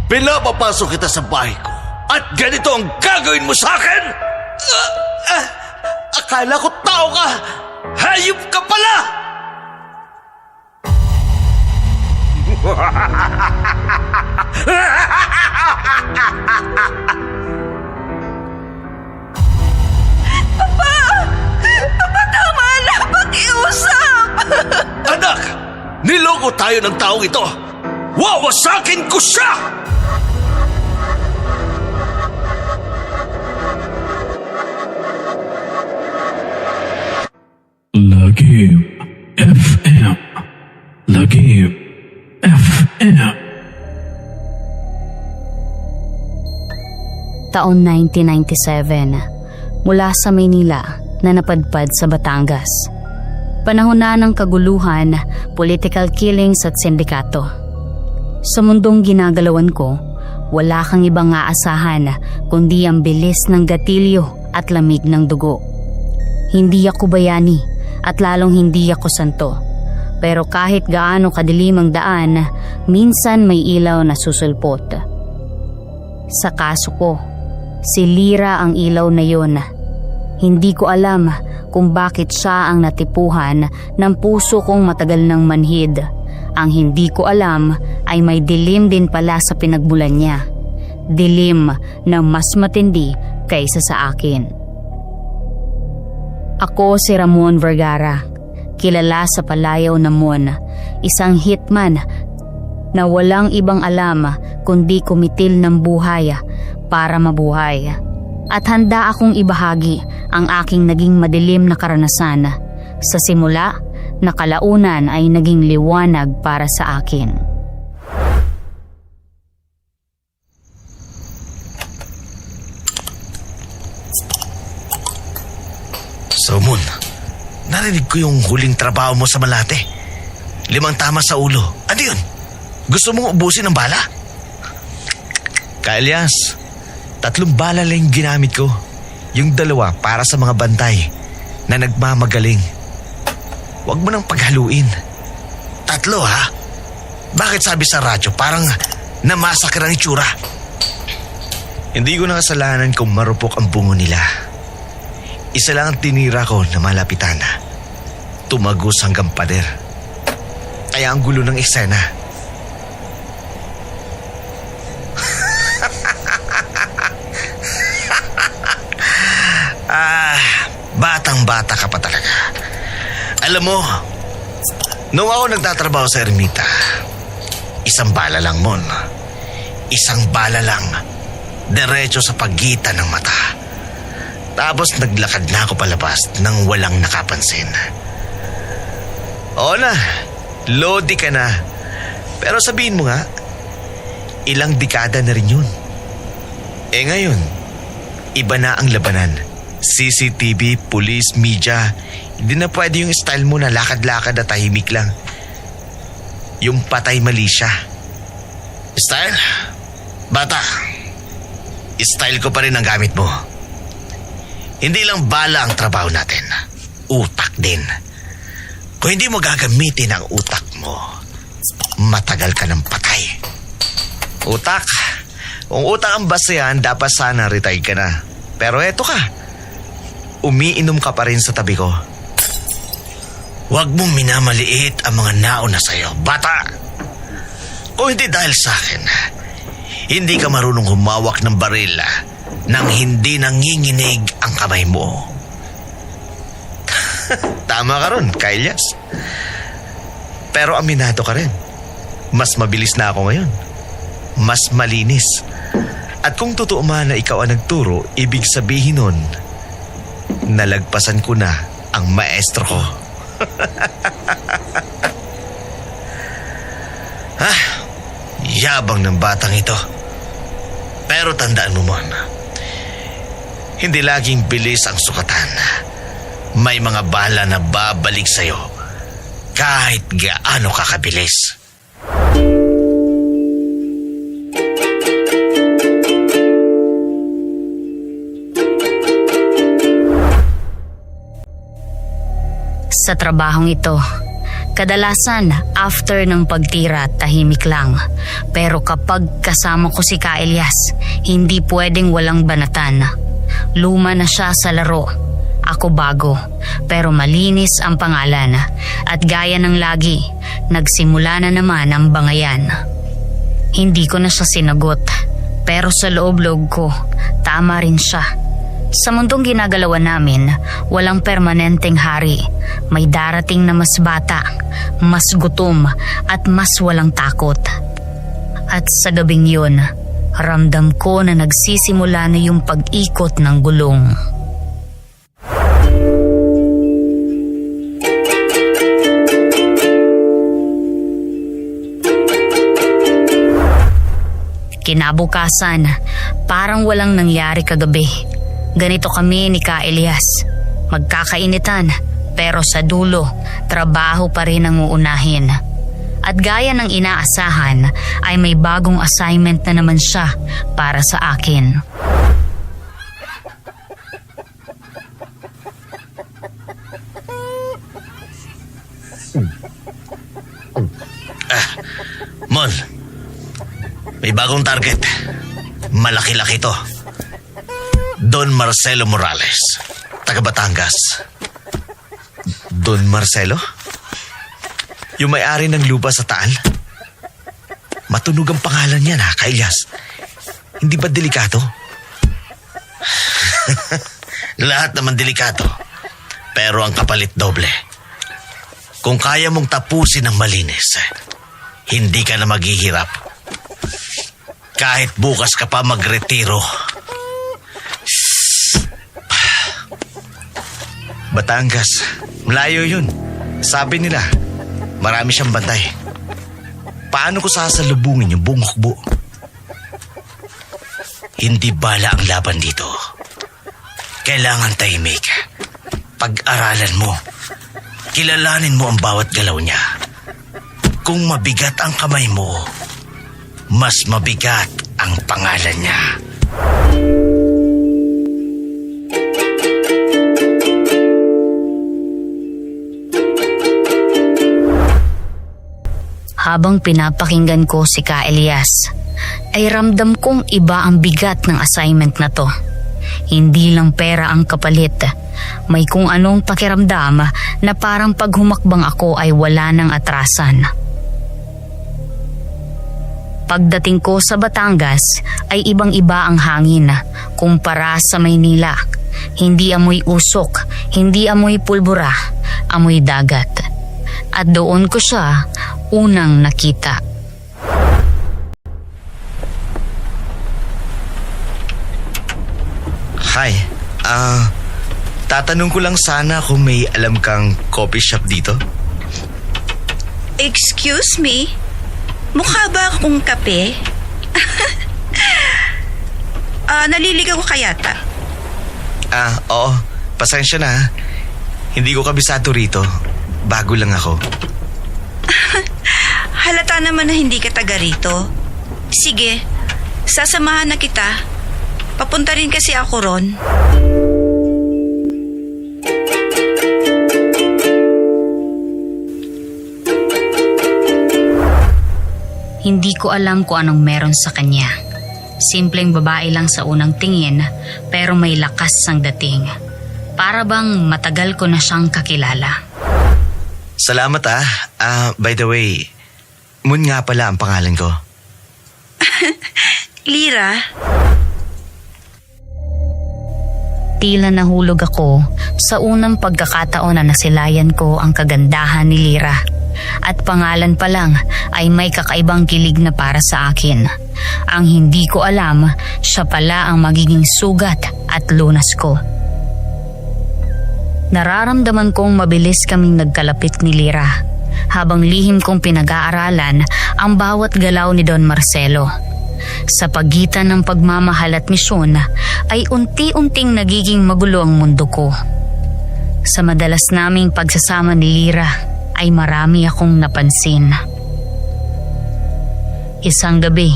Pinapapasok kita sa bahay ko at ganito ang gagawin mo sa akin? Akala ko tao ka! Hayop ka pala! Papa, tama na! Pakiusap! Anak! Niloko tayo ng taong ito! Wawasakin ko siya! Lagim FM. Lagim FM. Taon 1997, mula sa Maynila na napadpad sa Batangas. Panahon na ng kaguluhan, political killings at sindikato. Sa mundong ginagalawan ko, wala kang ibang aasahan kundi ang bilis ng gatilyo at lamig ng dugo. Hindi ako bayani at lalong hindi ako santo. Pero kahit gaano kadilim ang daan, minsan may ilaw na susulpot. Sa kaso ko, si Lira ang ilaw na yon. Hindi ko alam kung bakit siya ang natipuhan ng puso kong matagal ng manhid. Ang hindi ko alam ay may dilim din pala sa pinagmulan niya. Dilim na mas matindi kaysa sa akin. Ako si Ramon Vergara, kilala sa Palayaw na Mon, isang hitman na walang ibang alam kundi kumitil ng buhay para mabuhay. At handa akong ibahagi ang aking naging madilim na karanasan. Sa simula, na kalaunan ay naging liwanag para sa akin. So, Moon, narinig ko yung huling trabaho mo sa Malate. 5 tama sa ulo. Ano yun? Gusto mong ubusin ng bala? Ka-Elias, 3 bala lang yung ginamit ko. Yung 2 para sa mga bantay na nagmamagaling. Huwag mo nang paghaluin. 3 ha? Bakit sabi sa radyo parang namasakir ang itsura? Hindi ko nakasalanan kung marupok ang bungo nila. Isa lang ang tinira ko na malapitan. Tumagos hanggang pader. Kaya ang gulo ng eksena. Batang-bata ka pa talaga. Alam mo, nung ako nagtatrabaho sa ermita, 1 bala lang, Mon. 1 bala lang. Diretso sa pagitan ng mata. Tapos naglakad na ako palabas nang walang nakapansin. Oo na, lodi ka na. Pero sabihin mo nga, ilang dekada na rin yun. Eh ngayon, iba na ang labanan. CCTV, police, media. Hindi na pwede yung style mo na lakad-lakad at tahimik lang. Yung patay mali siya. Style? Bata, style ko pa rin ang gamit mo. Hindi lang bala ang trabaho natin. Utak din. Kung hindi mo gagamitin ang utak mo, matagal ka ng patay. Utak? Kung utak ang basehan, dapat sana retire ka na. Pero eto ka. Umiinom ka pa rin sa tabi ko. Huwag mong minamaliit ang mga nauna sa'yo, bata. Kung hindi dahil sa akin, hindi ka marunong humawak ng baril nang hindi nanginginig ang kamay mo. Tama ka ron, Kailyas. Pero aminado ka rin. Mas mabilis na ako ngayon. Mas malinis. At kung totoo man na ikaw ang nagturo, ibig sabihin nun, nalagpasan ko na ang maestro ko. Yabang ng batang ito. Pero tandaan mo, Mon, hindi laging bilis ang sukatan. May mga bala na babalik sa'yo kahit gaano ka kabilis. Sa trabahong ito, Kadalasan, after ng pagtira, tahimik lang. Pero kapag kasama ko si Ka Elias, hindi pwedeng walang banatan. Luma na siya sa laro. Ako bago, pero malinis ang pangalan. At gaya ng lagi, nagsimula na naman ang bangayan. Hindi ko na siya sinagot, pero sa loob-loob ko, tama rin siya. Sa mundong ginagalawan namin, walang permanenteng hari. May darating na mas bata, mas gutom, at mas walang takot. At sa gabing yun, ramdam ko na nagsisimula na yung pag-ikot ng gulong. Kinabukasan, parang walang nangyari kagabi. Ganito kami ni Ka Elias. Magkakainitan, pero sa dulo, trabaho pa rin ang uunahin. At gaya ng inaasahan, ay may bagong assignment na naman siya para sa akin. Mon, may bagong target. Malaki-laki to. Don Marcelo Morales, taga Batangas. Don Marcelo? Yung may-ari ng lupa sa Taal? Matunog ang pangalan niyan ha, Ka Elias. Hindi ba delikado? Lahat naman delikado. Pero ang kapalit doble. Kung kaya mong tapusin ng malinis, hindi ka na maghihirap. Kahit bukas ka pa magretiro. Batangas, malayo yun. Sabi nila, marami siyang bantay. Paano ko sasalubungin yung buong hukbo? Hindi bala ang laban dito. Kailangan tahimik. Pag-aralan mo. Kilalanin mo ang bawat galaw niya. Kung mabigat ang kamay mo, mas mabigat ang pangalan niya. Habang pinapakinggan ko si Ka Elias, ay ramdam kong iba ang bigat ng assignment na to. Hindi lang pera ang kapalit. May kung anong pakiramdam na parang pag humakbang ako ay wala ng atrasan. Pagdating ko sa Batangas ay ibang-iba ang hangin kumpara sa Maynila. Hindi amoy usok, hindi amoy pulbura, amoy dagat. At doon ko siya unang nakita. Hi, tatanong ko lang sana kung may alam kang coffee shop dito. Excuse me? Mukha ba akong kape? Naliligaw ka yata. Oo. Pasensya na ha. Hindi ko kabisado rito. Bago lang ako. Halata naman na hindi ka taga rito. Sige, sasamahan na kita. Papunta rin kasi ako ron. Hindi ko alam kung anong meron sa kanya. Simpleng babae lang sa unang tingin, pero may lakas ang dating. Para bang matagal ko na siyang kakilala. Salamat by the way, Moon nga pala ang pangalan ko. Lira? Tila nahulog ako sa unang pagkakataon na nasilayan ko ang kagandahan ni Lira. At pangalan pa lang ay may kakaibang kilig na para sa akin. Ang hindi ko alam, siya pala ang magiging sugat at lunas ko. Nararamdaman kong mabilis kaming nagkalapit ni Lira, habang lihim kong pinag-aaralan ang bawat galaw ni Don Marcelo. Sa pagitan ng pagmamahal at misyon ay unti-unting nagiging magulo ang mundo ko. Sa madalas naming pagsasama ni Lira ay marami akong napansin. Isang gabi,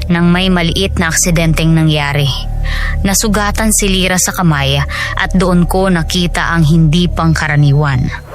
nang may maliit na aksidenteng nangyari, nasugatan si Lira sa kamay at doon ko nakita ang hindi pangkaraniwan.